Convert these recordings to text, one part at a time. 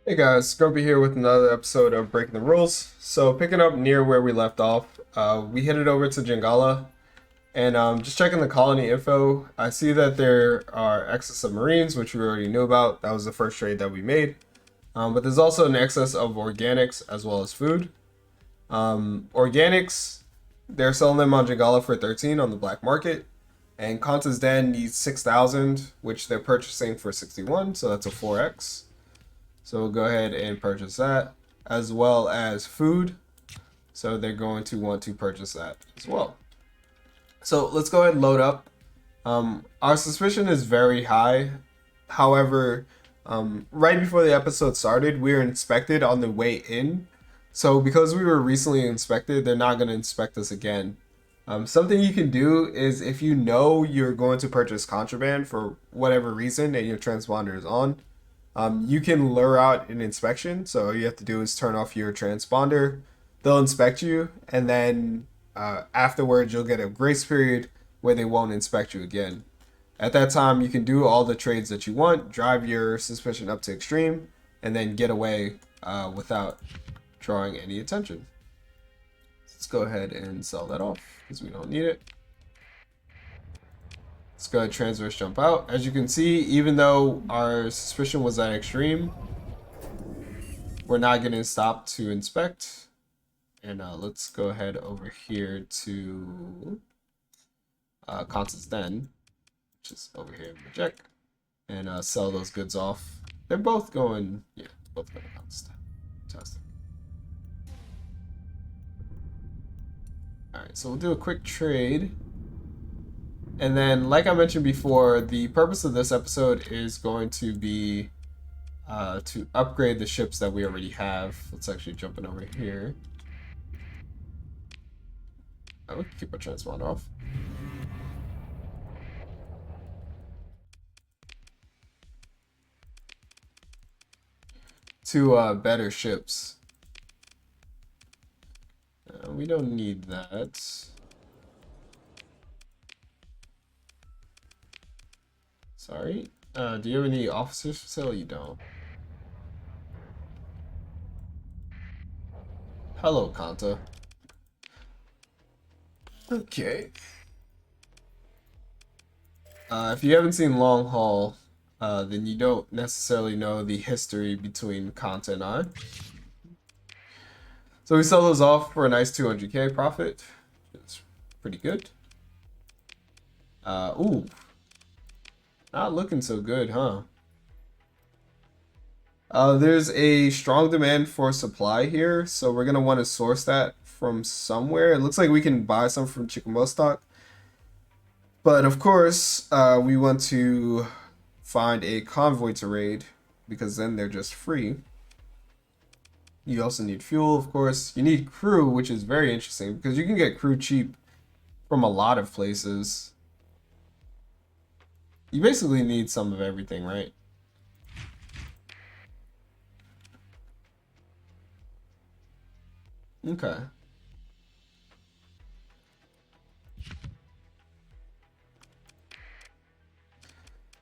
Hey guys, Grumpy here with another episode of Breaking the Rules. So picking up near where we left off, we headed over to Jingala and just checking the colony info. I see that there are excess of Marines, which we already knew about. That was the first trade that we made. But there's also an excess of organics as well as food. Organics, they're selling them on Jingala for 13 on the black market. And Kanta's Den needs 6,000, which they're purchasing for 61, so that's a 4x. So we'll go ahead and purchase that, as well as food. So they're going to want to purchase that as well. So let's go ahead and load up. Our suspicion is very high. However, right before the episode started, we were inspected on the way in. So because we were recently inspected, they're not going to inspect us again. Something you can do is if you know you're going to purchase contraband for whatever reason and your transponder is on, you can lure out an inspection. So all you have to do is turn off your transponder. They'll inspect you, and then afterwards you'll get a grace period where they won't inspect you again. At that time, you can do all the trades that you want, drive your suspicion up to extreme, and then get away without drawing any attention. Let's go ahead and sell that off because we don't need it. Let's go ahead and transverse jump out. As you can see, even though our suspicion was at extreme, we're not getting stopped to inspect. And let's go ahead over here to Constance Den, which is over here in the check, and sell those goods off. They're both going, yeah, both going to Constance Den. Fantastic. Alright, so we'll do a quick trade. And then, like I mentioned before, the purpose of this episode is going to be to upgrade the ships that we already have. Let's actually jump in over here. Oh, we can keep our transponder off. To better ships. We don't need that. Sorry. Do you have any officers for sale? You don't. Hello, Kanta. Okay. If you haven't seen Long Haul, then you don't necessarily know the history between Kanta and I. So we sell those off for a nice 200k profit. It's pretty good. Ooh. Not looking so good, huh? There's a strong demand for supply here, so we're gonna want to source that from somewhere. It looks like we can buy some from Chickamostock. But of course, we want to find a convoy to raid, because then they're just free. You also need fuel, of course. You need crew, which is very interesting, because you can get crew cheap from a lot of places. You basically need some of everything, right? Okay.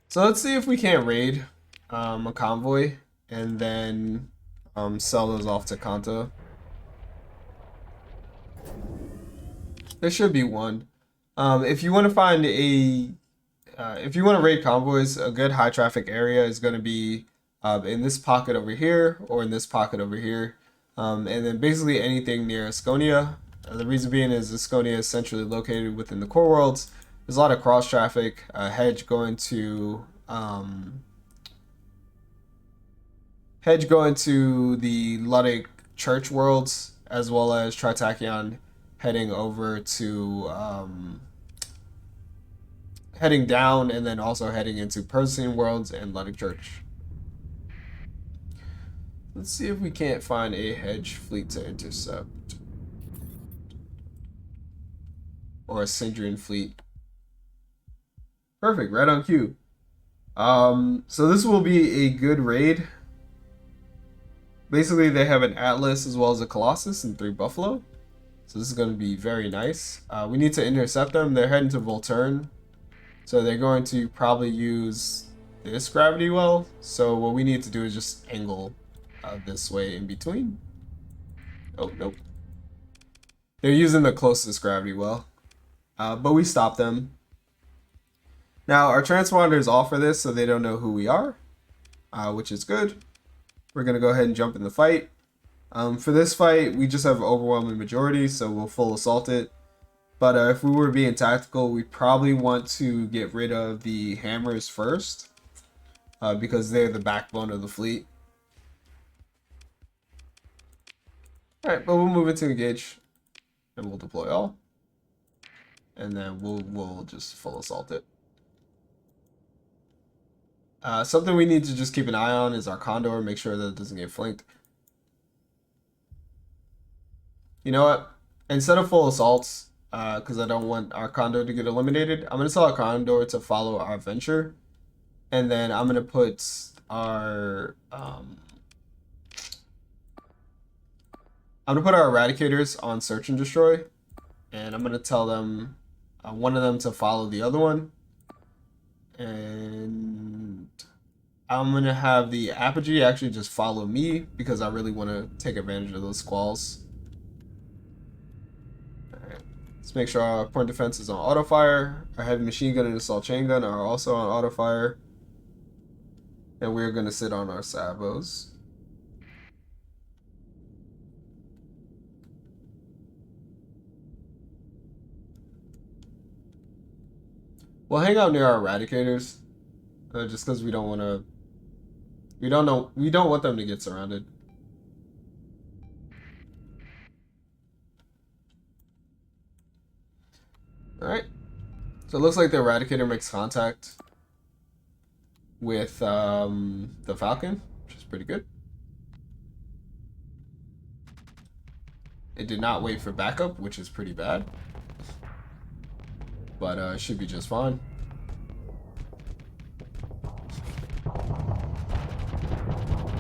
So let's see if we can't raid a convoy and then sell those off to Kanta. There should be one. If you want to find a if you want to raid convoys, a good high traffic area is going to be in this pocket over here or in this pocket over here. And then basically anything near Asconia. The reason being is Asconia is centrally located within the core worlds. There's a lot of cross traffic. Hedge going to the Luddic church worlds, as well as Tritachyon heading over to heading down, and then also heading into Persine worlds and Luddic church. Let's see if we can't find a hedge fleet to intercept. Or a Syndrian fleet. Perfect, right on cue. So this will be a good raid. Basically, they have an Atlas as well as a Colossus and 3 Buffalo. So this is going to be very nice. We need to intercept them. They're heading to Volturn. So they're going to probably use this gravity well. So what we need to do is just angle this way in between. Oh, nope. They're using the closest gravity well. But we stopped them. Now, our transponder is off for this, so they don't know who we are, which is good. We're going to go ahead and jump in the fight. For this fight, we just have overwhelming majority, so we'll full assault it. But if we were being tactical, we probably want to get rid of the hammers first, because they're the backbone of the fleet. Alright, but we'll move into engage, and we'll deploy all. And then we'll just full assault it. Something we need to just keep an eye on is our condor, make sure that it doesn't get flanked. You know what? Instead of full assaults, because I don't want our condor to get eliminated, I'm going to tell our condor to follow our venture. And then I'm going to put our... I'm going to put our eradicators on search and destroy. And I'm going to tell them, one of them to follow the other one. And I'm going to have the apogee actually just follow me because I really want to take advantage of those squalls. Alright, let's make sure our point defense is on auto fire. Our heavy machine gun and assault chain gun are also on auto fire. And we're going to sit on our sabos. We'll hang out near our eradicators, just because we don't want to. We don't want them to get surrounded. All right. So it looks like the eradicator makes contact with the Falcon, which is pretty good. It did not wait for backup, which is pretty bad. But it should be just fine.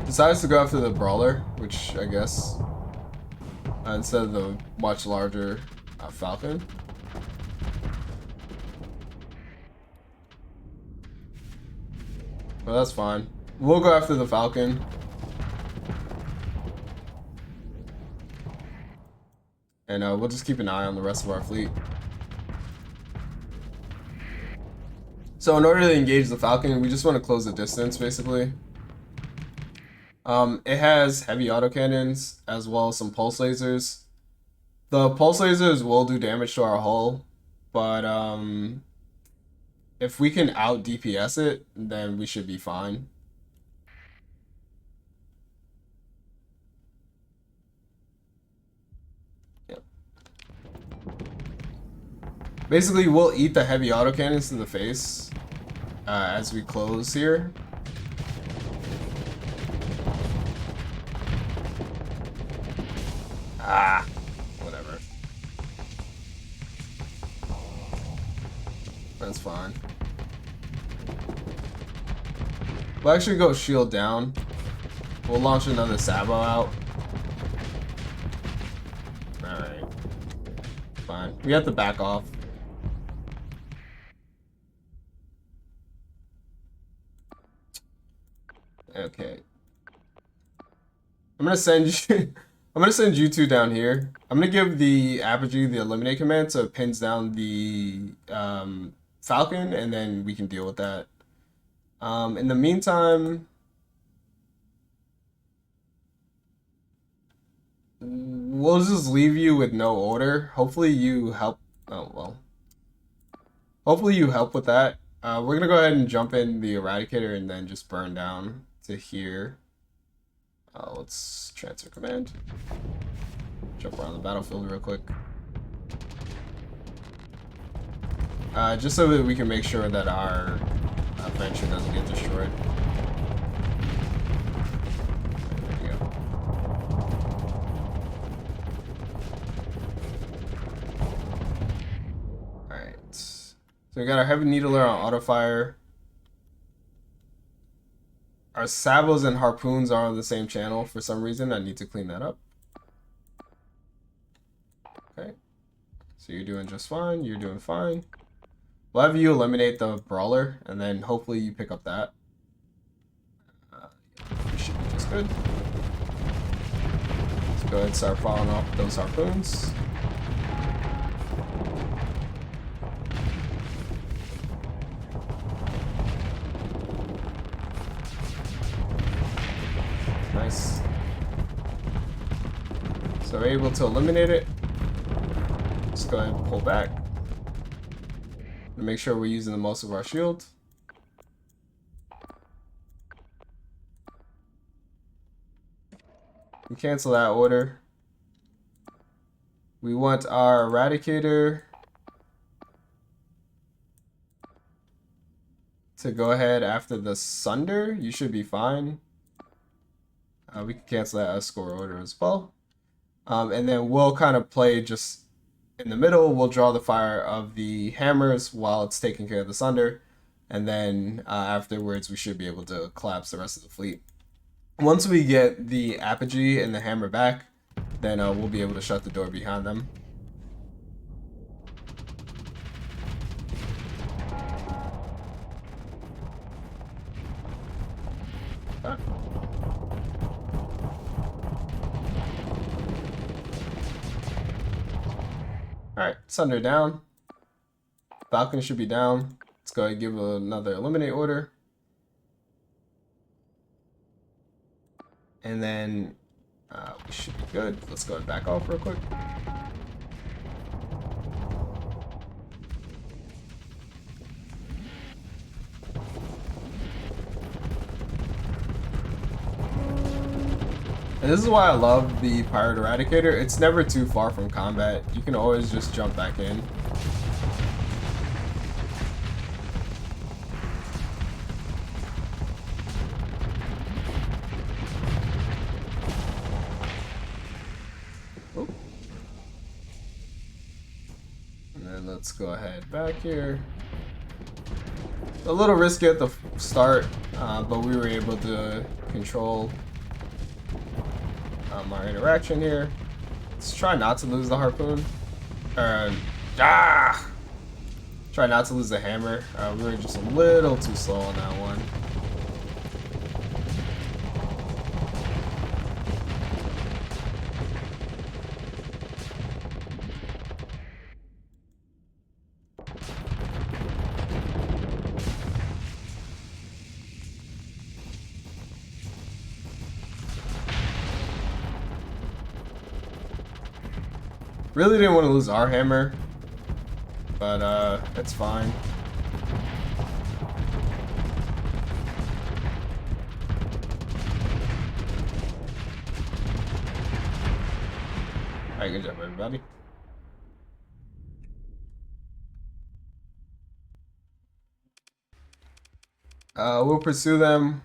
Decides to go after the brawler, which I guess instead of the much larger Falcon. But that's fine. We'll go after the Falcon. And we'll just keep an eye on the rest of our fleet. So in order to engage the Falcon, we just want to close the distance, basically. It has heavy autocannons, as well as some pulse lasers. The pulse lasers will do damage to our hull, but if we can out DPS it, then we should be fine. Yep. Basically, we'll eat the heavy autocannons to the face as we close here. Whatever. That's fine. We'll actually go shield down. We'll launch another Sabo out. Alright. Fine. We have to back off. Okay. I'm gonna send you I'm gonna send you two down here. I'm gonna give the apogee the eliminate command so it pins down the Falcon, and then we can deal with that. In the meantime, we'll just leave you with no order. Hopefully you help. Oh well. Hopefully you help with that. We're gonna go ahead and jump in the eradicator and then just burn down to here. Let's transfer command. Jump around the battlefield real quick. Just so that we can make sure that our venture doesn't get destroyed. There we go. Alright. So we got our heavy needler on auto fire. Our sabos and harpoons are on the same channel for some reason. I need to clean that up. Okay. So you're doing just fine. You're doing fine. We'll have you eliminate the brawler, and then hopefully you pick up that. Should be just good. go ahead and start firing off those harpoons. Nice. So we're able to eliminate it. Let's go ahead and pull back. And make sure we're using the most of our shield. We cancel that order. We want our Eradicator to go ahead after the Sunder. You should be fine. We can cancel that escort order as well. And then we'll kind of play just in the middle. We'll draw the fire of the hammers while it's taking care of the Sunder. And then afterwards, we should be able to collapse the rest of the fleet. Once we get the apogee and the hammer back, then we'll be able to shut the door behind them. Alright, Sunder down. Falcon should be down. Let's go ahead and give another eliminate order. And then we should be good. Let's go ahead and back off real quick. And this is why I love the Pirate Eradicator. It's never too far from combat. You can always just jump back in. Let's go ahead back here. A little risky at the start, but we were able to control our interaction here. Let's try not to lose the harpoon. Try not to lose the hammer. We were just a little too slow on that one. Really didn't want to lose our hammer, but it's fine. Alright, good job everybody. We'll pursue them.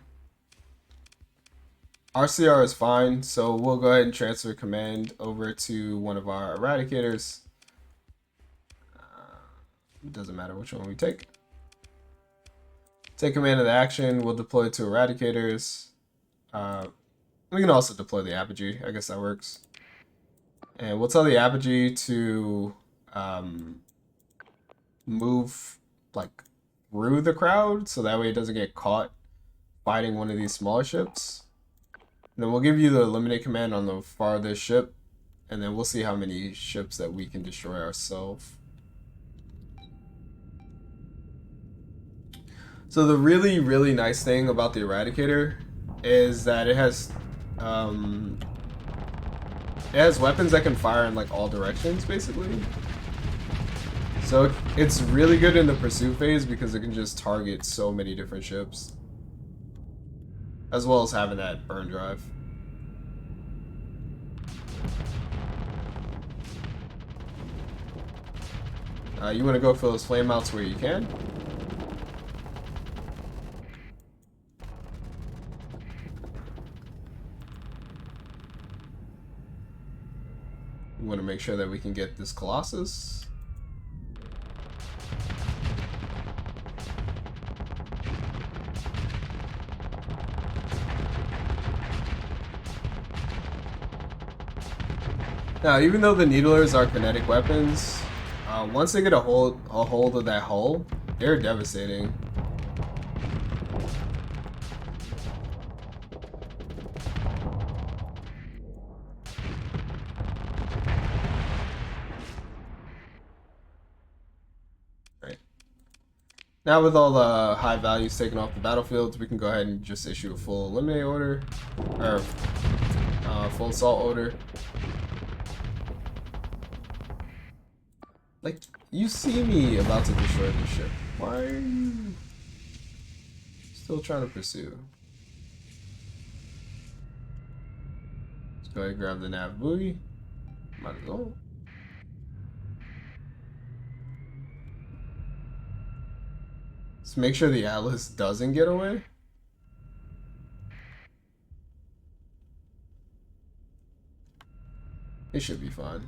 RCR is fine, so we'll go ahead and transfer command over to one of our Eradicators. It doesn't matter which one we take. Take command of the action, we'll deploy to Eradicators. We can also deploy the Apogee, I guess that works. And we'll tell the Apogee to move like through the crowd, so that way it doesn't get caught fighting one of these smaller ships. And then we'll give you the eliminate command on the farthest ship, and then we'll see how many ships that we can destroy ourselves. So the really, really nice thing about the Eradicator is that it has weapons that can fire in like all directions, basically. So it's really good in the pursuit phase because it can just target so many different ships, as well as having that burn drive. You want to go for those flame outs where you can. We want to make sure that we can get this Colossus. Now, even though the Needlers are kinetic weapons, once they get a hold of that hull, they're devastating. Now with all the high values taken off the battlefields, we can go ahead and just issue a full eliminate order, or full assault order. Like, you see me about to destroy this ship. Why are you still trying to pursue? Let's go ahead and grab the nav buoy. Might as well. Let's make sure the Atlas doesn't get away. It should be fine.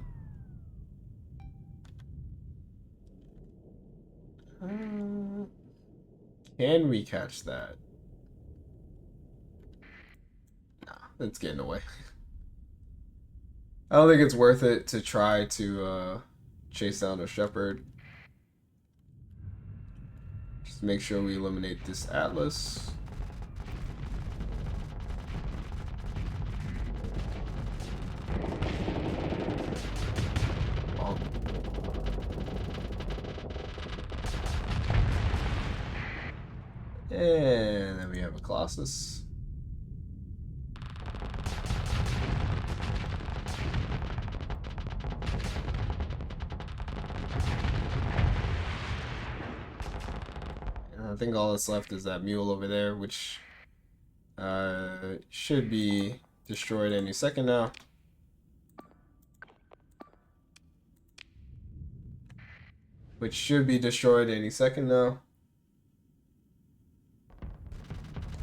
Can we catch that? Nah, it's getting away. I don't think it's worth it to try to chase down a shepherd. Just make sure we eliminate this Atlas. Oh. And then we have a Colossus. I think all that's left is that mule over there, which should be destroyed any second now. Which should be destroyed any second now.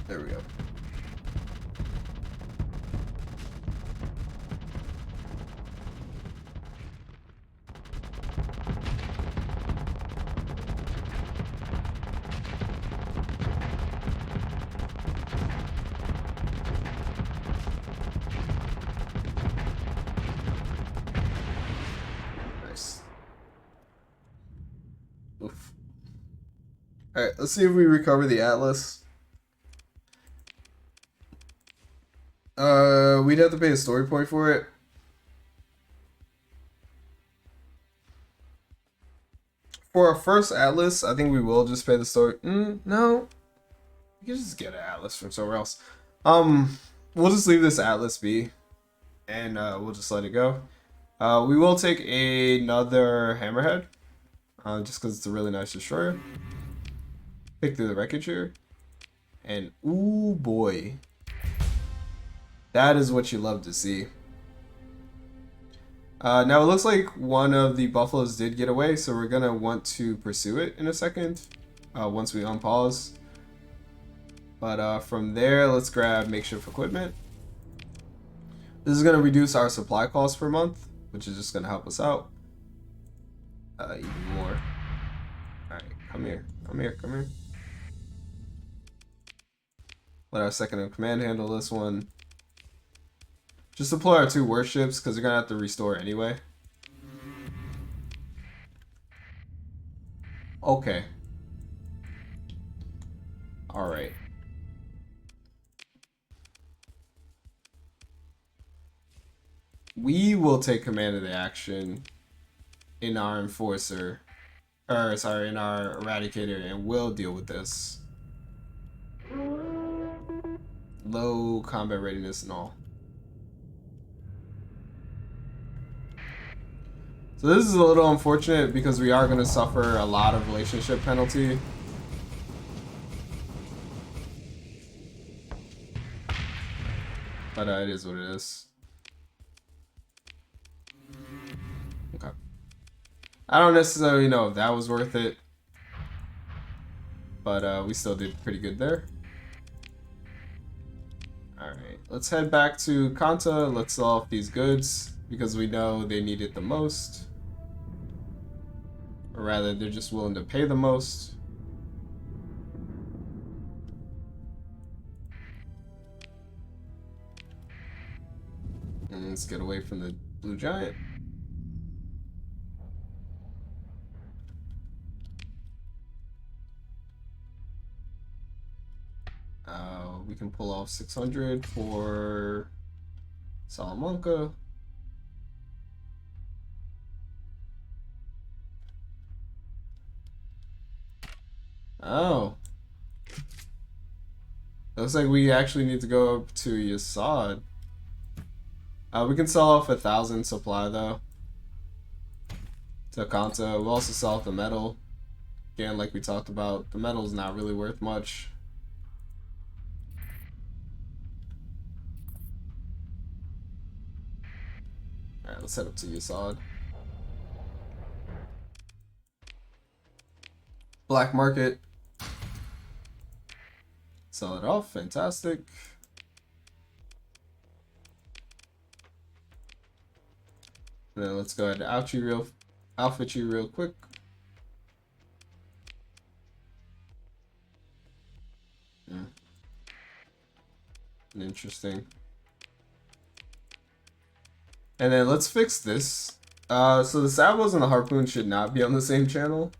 There we go. Alright, let's see if we recover the Atlas. We'd have to pay a story point for it. For our first Atlas, I think we will just pay the story. No. We can just get an Atlas from somewhere else. We'll just leave this Atlas be. And we'll just let it go. We will take another Hammerhead. Just because it's a really nice destroyer. Pick through the wreckage here. And ooh boy. That is what you love to see. Now it looks like one of the buffaloes did get away, so we're gonna want to pursue it in a second. Once we unpause. But from there, let's grab makeshift equipment. This is gonna reduce our supply costs per month, which is just gonna help us out. Even more. Alright, come here. Come here, come here. Let our second in command handle this one. Just deploy our 2 warships, because they're going to have to restore anyway. Okay. Alright. We will take command of the action in our enforcer. Or, sorry, in our eradicator, and we'll deal with this. Low combat readiness and all. So this is a little unfortunate because we are going to suffer a lot of relationship penalty. But it is what it is. Okay. I don't necessarily know if that was worth it. But we still did pretty good there. Alright, let's head back to Kanta. Let's sell off these goods because we know they need it the most. Or rather, they're just willing to pay the most. And let's get away from the blue giant. We can pull off 600 for Salamanca. Oh. Looks like we actually need to go up to Yasad. We can sell off 1,000 supply though. To Kanta. We'll also sell off the metal. Again, like we talked about, the metal's not really worth much. Alright, let's head up to Yasad. Black market. Sell it off. Fantastic. And then let's go ahead and outfit you real quick. Yeah. Interesting. And then let's fix this. So the salvos and the harpoon should not be on the same channel.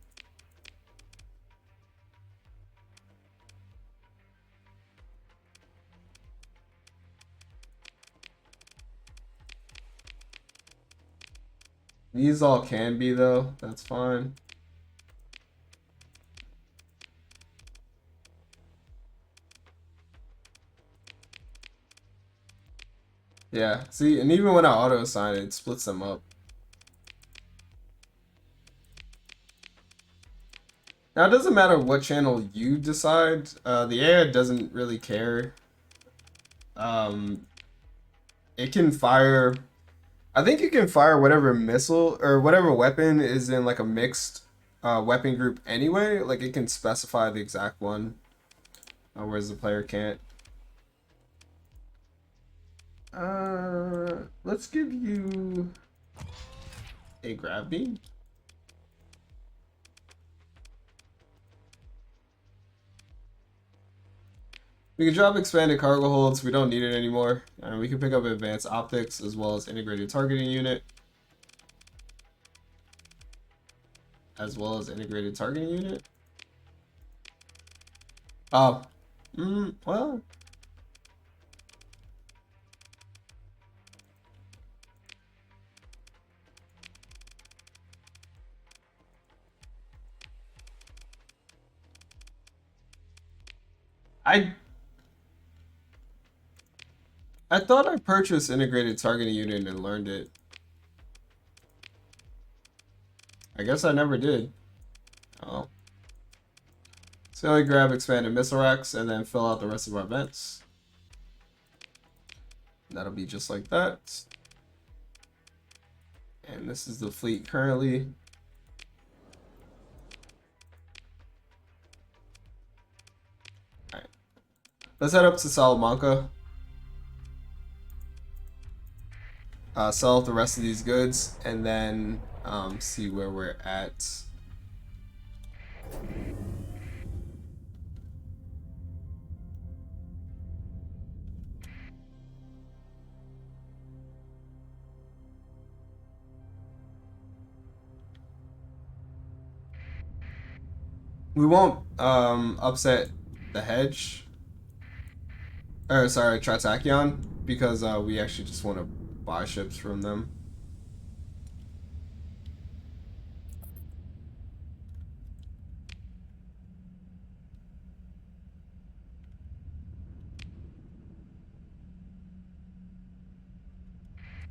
These all can be though, that's fine. Yeah, see, and even when I auto assign it splits them up. Now it doesn't matter what channel you decide, the AI doesn't really care. It can fire, I think you can fire whatever missile or whatever weapon is in like a mixed weapon group anyway. Like it can specify the exact one, whereas the player can't. Let's give you a grab beam. We can drop expanded cargo holds. We don't need it anymore. And we can pick up advanced optics as well as integrated targeting unit. Oh. Well. I thought I purchased integrated targeting unit and learned it. I guess I never did. Oh. So we grab expanded missile racks and then fill out the rest of our vents. That'll be just like that. And this is the fleet currently. Alright. Let's head up to Salamanca. Sell off the rest of these goods and then see where we're at. We won't upset the hedge, or sorry, Tritachyon, because we actually just want to buy ships from them.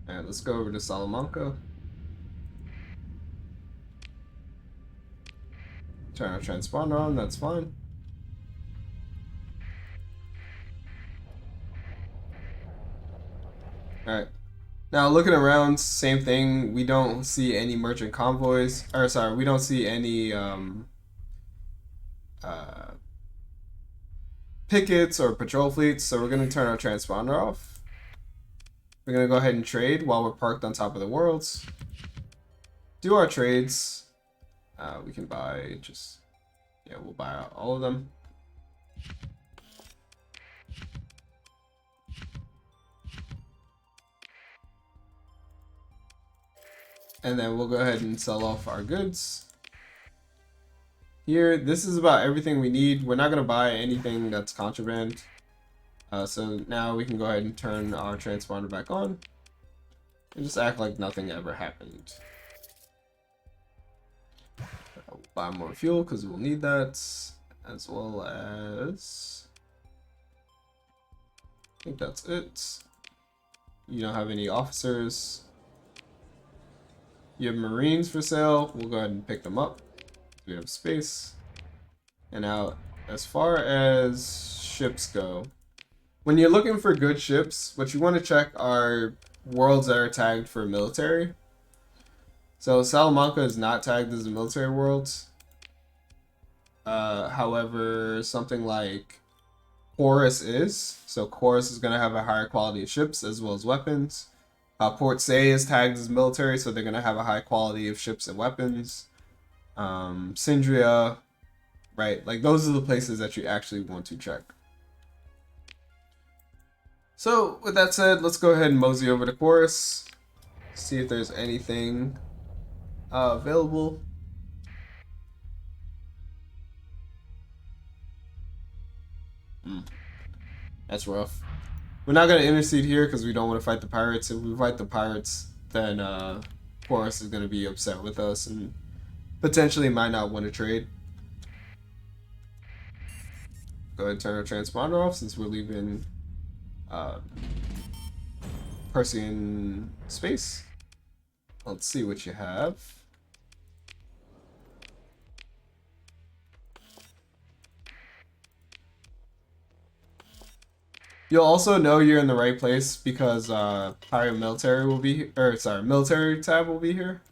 Alright, let's go over to Salamanca. Turn our transponder on, that's fine. Alright. Now looking around, same thing. We don't see any merchant convoys. Or sorry, we don't see any pickets or patrol fleets, so we're gonna turn our transponder off. We're gonna go ahead and trade while we're parked on top of the worlds. Do our trades. We can buy just, yeah, we'll buy out all of them. And then we'll go ahead and sell off our goods. Here, this is about everything we need. We're not going to buy anything that's contraband. So now we can go ahead and turn our transponder back on. And just act like nothing ever happened. I'll buy more fuel because we'll need that. as well as I think that's it. You don't have any officers. You have Marines for sale. We'll go ahead and pick them up. We have space. And now, as far as ships go, when you're looking for good ships, what you want to check are worlds that are tagged for military. So Salamanca is not tagged as a military world. However, something like Chorus is. So Chorus is going to have a higher quality of ships as well as weapons. Port Say is tagged as military, so they're going to have a high quality of ships and weapons. Sindria, right? Like those are the places that you actually want to check. So with that said, let's go ahead and mosey over to Chorus. See if there's anything available. That's rough. We're not going to intercede here because we don't want to fight the pirates. If we fight the pirates, then Chorus is going to be upset with us and potentially might not want to trade. Go ahead and turn our transponder off since we're leaving Persian space. Let's see what you have. You'll also know you're in the right place because pirate military will be or sorry, military tab will be here.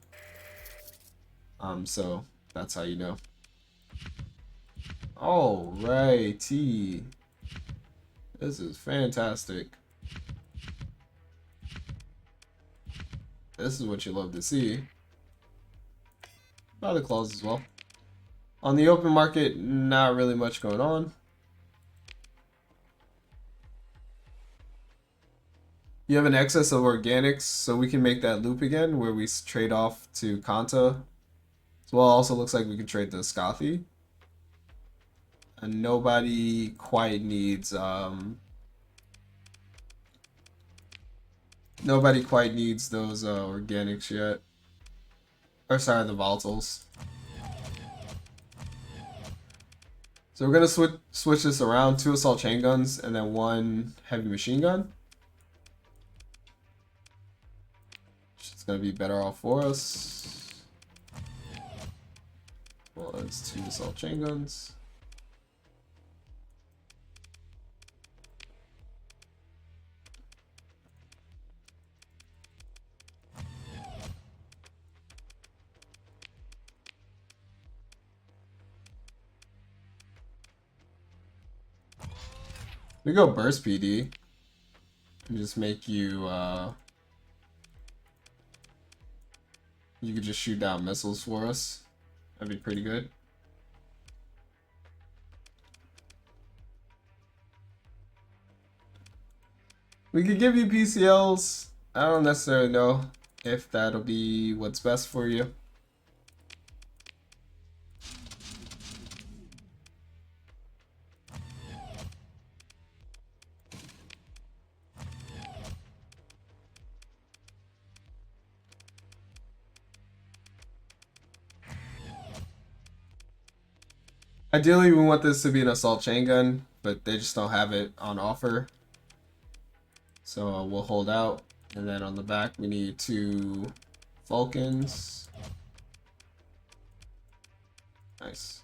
So that's how you know. Alrighty. This is fantastic. This is what you love to see. Other claws as well. On the open market, not really much going on. You have an excess of organics, so we can make that loop again where we trade off to Kanta. As well, also looks like we can trade to Skathi. And nobody quite needs those organics yet. Or sorry, the volatiles. So we're gonna switch this around: 2 assault chain guns and then 1 heavy machine gun. It's gonna be better off for us. Well, it's 2 assault chain guns. We go burst PD and just make you you could just shoot down missiles for us. That'd be pretty good. We could give you PCLs. I don't necessarily know if that'll be what's best for you. Ideally, we want this to be an assault chain gun, but they just don't have it on offer. So we'll hold out. And then on the back, we need 2 Vulcans. Nice.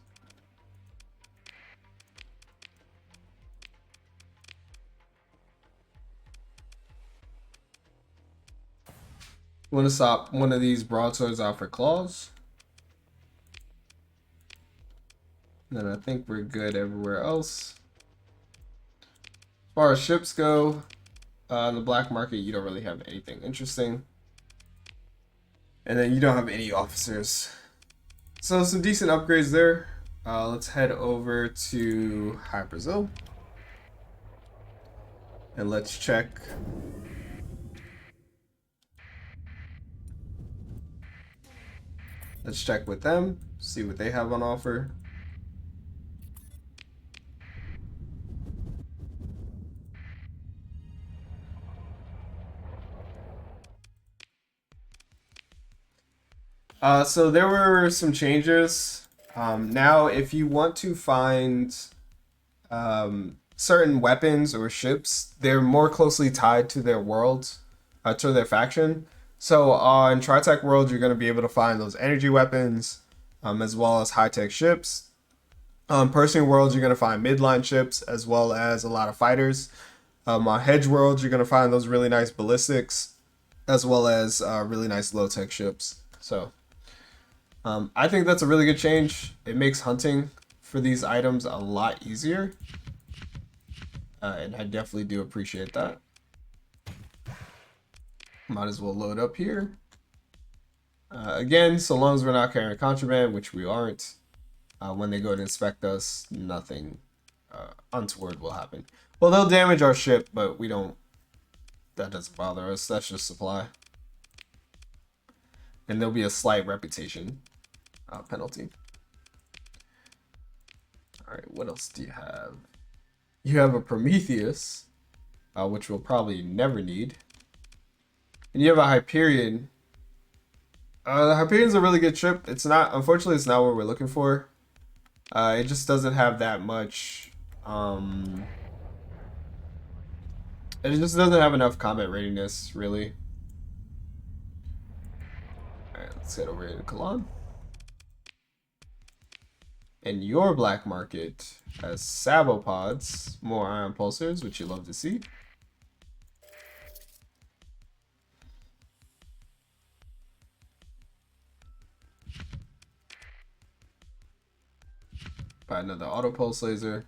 Want to swap one of these broadswords out for claws. And then I think we're good everywhere else. As far as ships go, in the black market, you don't really have anything interesting. And then you don't have any officers. So some decent upgrades there. Let's head over to High Brazil. And let's check. Let's check with them, see what they have on offer. So there were some changes Now, if you want to find certain weapons or ships, they're more closely tied to their world, to their faction. So on Tritech World, you're going to be able to find those energy weapons, as well as high-tech ships. On Pershing Worlds, you're going to find midline ships, as well as a lot of fighters. On Hedge Worlds, you're going to find those really nice ballistics, as well as really nice low-tech ships. So I think that's a really good change. It makes hunting for these items a lot easier. And I definitely do appreciate that. Might as well load up here. Again, so long as we're not carrying contraband, which we aren't, when they go to inspect us, nothing untoward will happen. Well, they'll damage our ship, but we don't. That doesn't bother us. That's just supply. And there'll be a slight reputation penalty. Alright, what else do you have? You have a Prometheus, which we'll probably never need. And you have a Hyperion. The Hyperion's a really good ship. It's not, unfortunately, it's not what we're looking for. It just doesn't have that much. It just doesn't have enough combat readiness, really. Alright, let's head over here to Kalan. And your black market has Sabopods, more ion pulsars, which you love to see. Buy another auto pulse laser.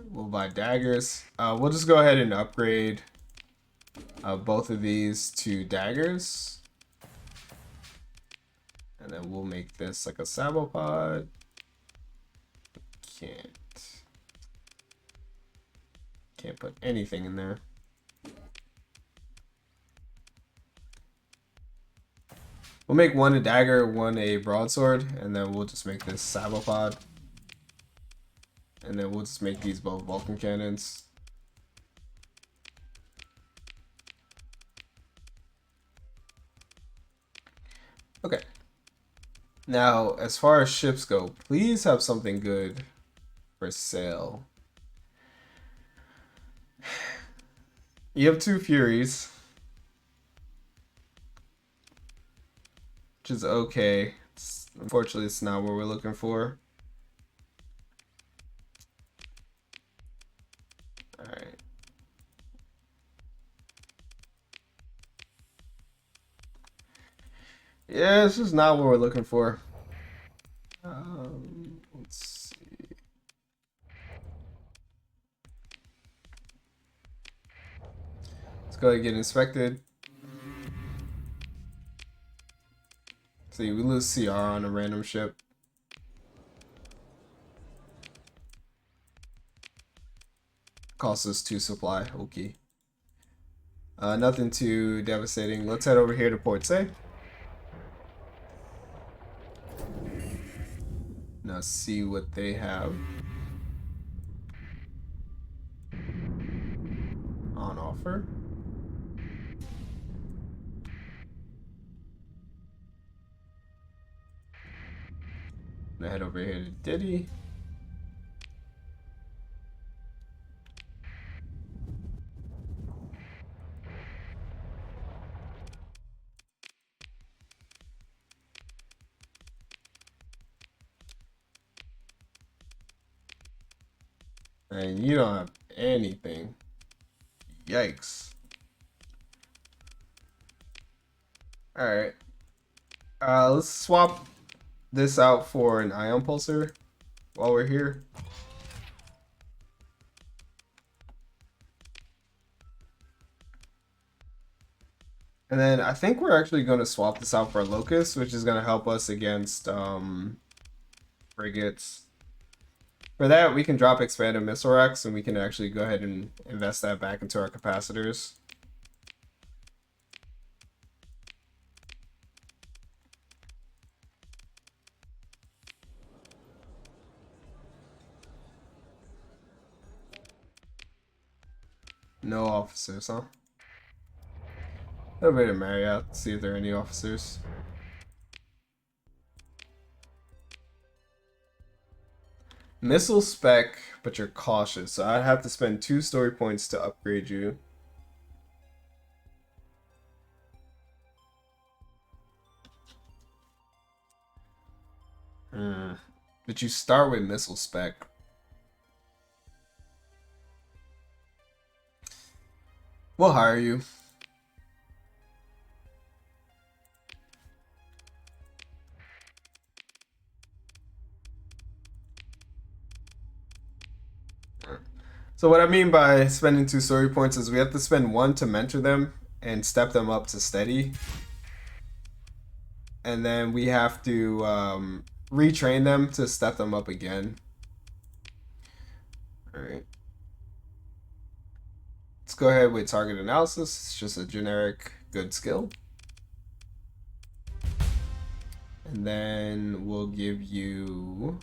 We'll buy daggers. We'll just go ahead and upgrade both of these to daggers. And then we'll make this like a Sabopod. Can't put anything in there. We'll make one a dagger, one a broadsword, and then we'll just make this Sabopod. And then we'll just make these both Vulcan cannons. Okay. Now, as far as ships go, please have something good for sale. You have 2 Furies, which is okay. Unfortunately, it's not what we're looking for. Alright. Yeah, this is not what we're looking for. Let's see. Let's go ahead and get inspected. See, we lose CR on a random ship. Costs us 2 supply. Okay. Nothing too devastating. Let's head over here to Port Say. Now see what they have on offer. Gonna head over here to Diddy. And you don't have anything. Yikes. Alright. Let's swap this out for an ion pulsar while we're here. And then I think we're actually going to swap this out for a Locust, which is going to help us against frigates. For that, we can drop expanded missile racks, and we can actually go ahead and invest that back into our capacitors. No officers, huh? Over to Marriott, see if there are any officers. Missile spec, but you're cautious, so I'd have to spend 2 story points to upgrade you. But you start with missile spec. We'll hire you. So what I mean by spending 2 story points is we have to spend 1 to mentor them and step them up to steady. And then we have to retrain them to step them up again. Alright. Let's go ahead with target analysis. It's just a generic good skill. And then we'll give you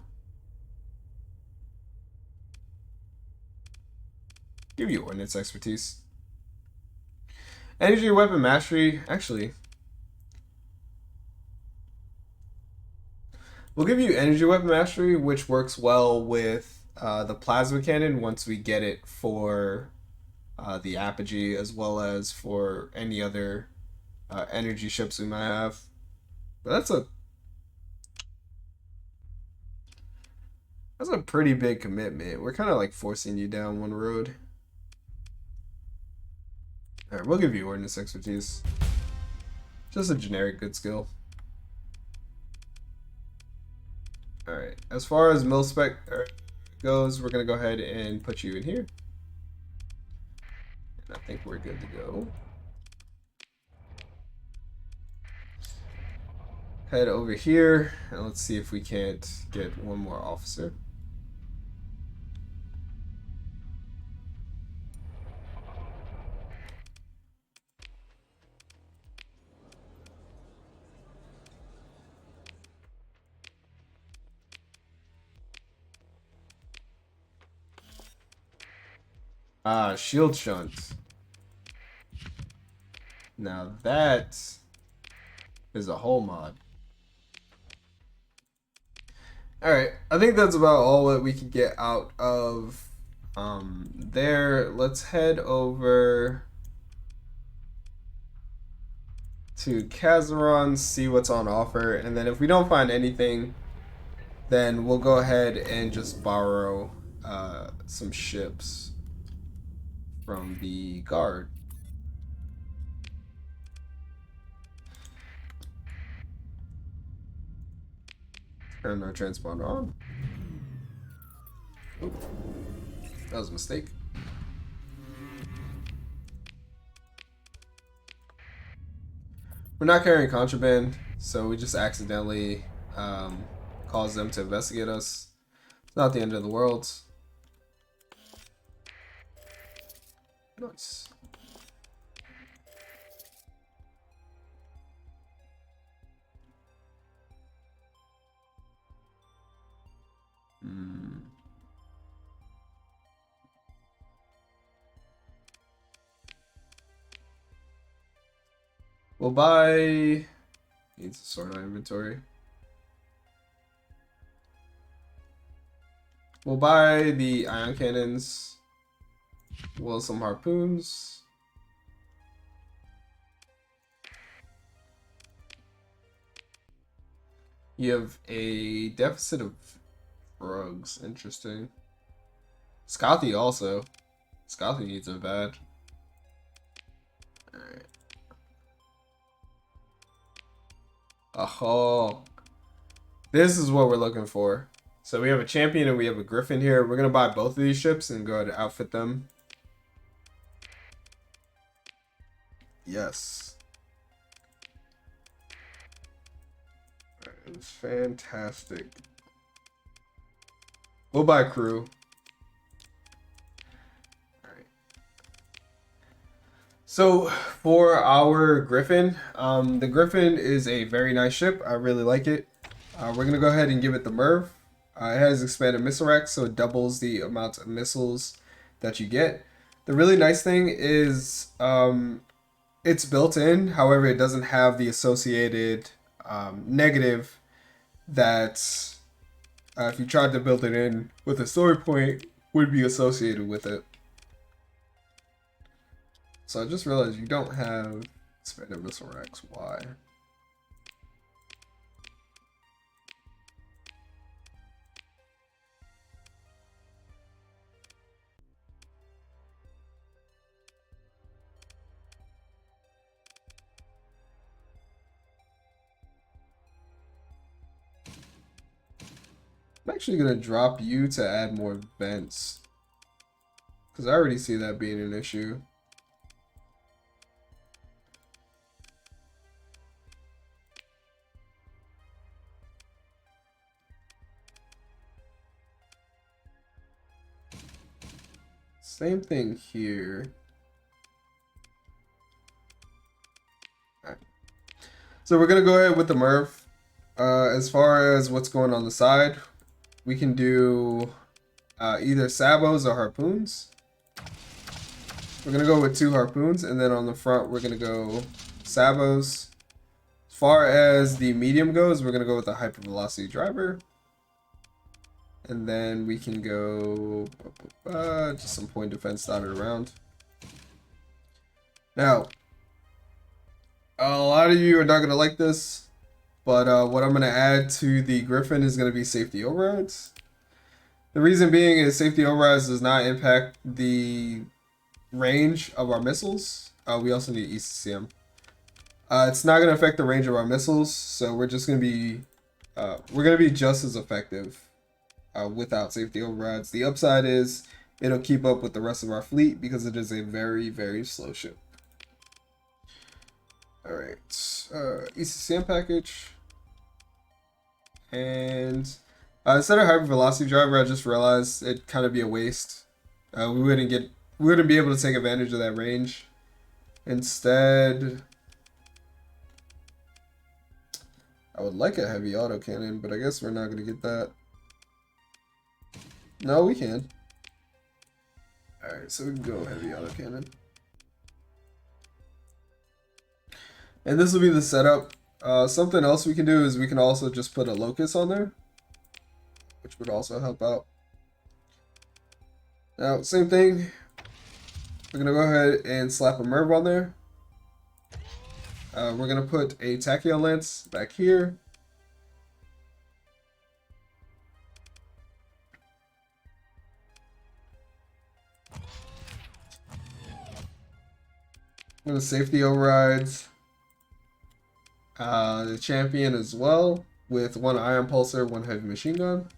ordnance expertise. Energy weapon mastery, actually. We'll give you energy weapon mastery, which works well with the plasma cannon once we get it for the apogee, as well as for any other energy ships we might have. But that's a pretty big commitment. We're kind of like forcing you down one road. Alright, we'll give you ordnance expertise. Just a generic good skill. Alright, as far as mil spec goes, we're going to go ahead and put you in here. And I think we're good to go. Head over here, and let's see if we can't get one more officer. Shield shunt. Now that is a whole mod. Alright, I think that's about all that we can get out of there. Let's head over to Kazaron, see what's on offer, and then if we don't find anything, then we'll go ahead and just borrow some ships from the guard. Turn our transponder on. Ooh, that was a mistake. We're not carrying contraband, so we just accidentally caused them to investigate us. It's not the end of the world. Nice. We'll buy. Needs to sort our inventory. We'll buy the ion cannons. Well, some harpoons. You have a deficit of drugs. Interesting. Scothy also. Scothy needs it bad. Alright. Oh. This is what we're looking for. So we have a champion and we have a griffin here. We're going to buy both of these ships and go ahead and outfit them. Yes. It's fantastic. We'll buy crew. Alright. So for our Griffin, the Griffin is a very nice ship. I really like it. We're going to go ahead and give it the Merv. It has expanded missile rack, so it doubles the amount of missiles that you get. The really nice thing is it's built in, however, it doesn't have the associated negative that if you tried to build it in with a story point, would be associated with it. So I just realized you don't have expanded missile racks. Why? I'm actually going to drop you to add more vents, because I already see that being an issue. Same thing here. Alright. So we're going to go ahead with the MRV. As far as what's going on the side, we can do either sabos or harpoons. We're going to go with 2 harpoons, and then on the front, we're going to go sabos. As far as the medium goes, we're going to go with a hypervelocity driver. And then we can go just some point defense dotted around. Now, a lot of you are not going to like this, but what I'm going to add to the Griffin is going to be safety overrides. The reason being is safety overrides does not impact the range of our missiles. We also need ECCM. It's not going to affect the range of our missiles, so we're just going to be just as effective without safety overrides. The upside is it'll keep up with the rest of our fleet because it is a very, very slow ship. All right, ECCM package, and instead of hypervelocity driver, I just realized it'd kind of be a waste. We wouldn't be able to take advantage of that range. Instead, I would like a heavy autocannon, but I guess we're not going to get that. No, we can. Alright, so we can go heavy autocannon. And this will be the setup. Something else we can do is we can also just put a locust on there, which would also help out. Now, same thing. We're going to go ahead and slap a MRV on there. We're going to put a tachyon lance back here. I'm going to safety overrides the champion as well with 1 ion pulsar, 1 heavy machine gun.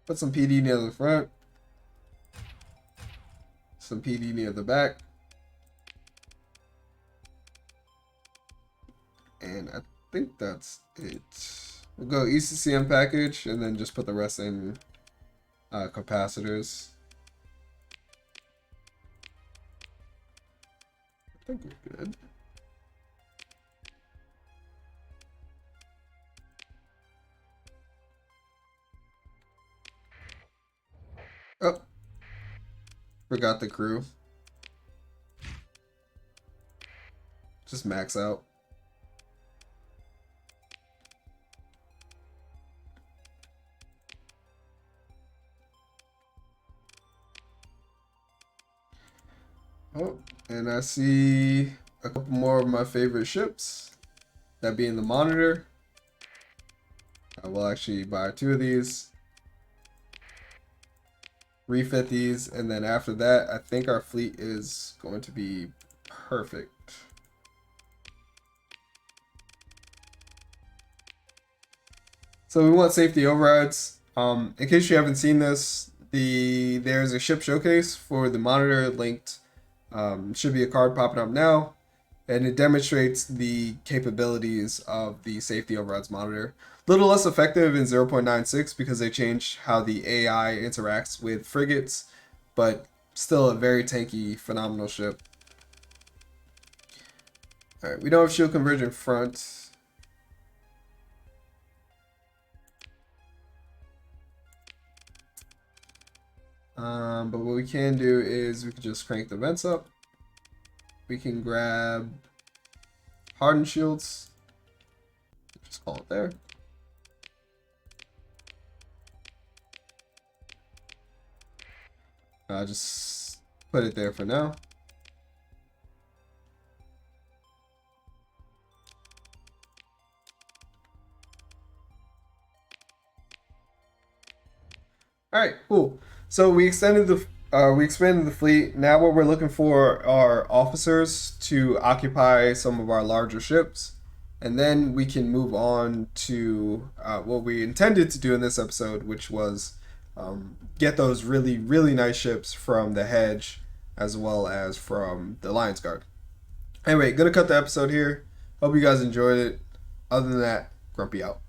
Put some PD near the front. Some PD near the back. And I think that's it. We'll go ECCM package and then just put the rest in capacitors. I think we're good. Oh, forgot the crew. Just max out. Oh, and I see a couple more of my favorite ships. That being the Monitor. I will actually buy 2 of these. Refit these, and then after that, I think our fleet is going to be perfect. So we want safety overrides. In case you haven't seen this, there's a ship showcase for the Monitor linked. Should be a card popping up now, and it demonstrates the capabilities of the safety overrides Monitor. A little less effective in 0.96 because they changed how the AI interacts with frigates, but still a very tanky, phenomenal ship. Alright, we don't have shield conversion front. But what we can do is we can just crank the vents up. We can grab Hardened shields. Just call it there. Just put it there for now. All right, cool. So we expanded the fleet. Now what we're looking for are officers to occupy some of our larger ships, and then we can move on to what we intended to do in this episode, which was get those really, really nice ships from the Hedge as well as from the Lions Guard. Anyway, gonna cut the episode here. Hope you guys enjoyed it. Other than that, Grumpy out.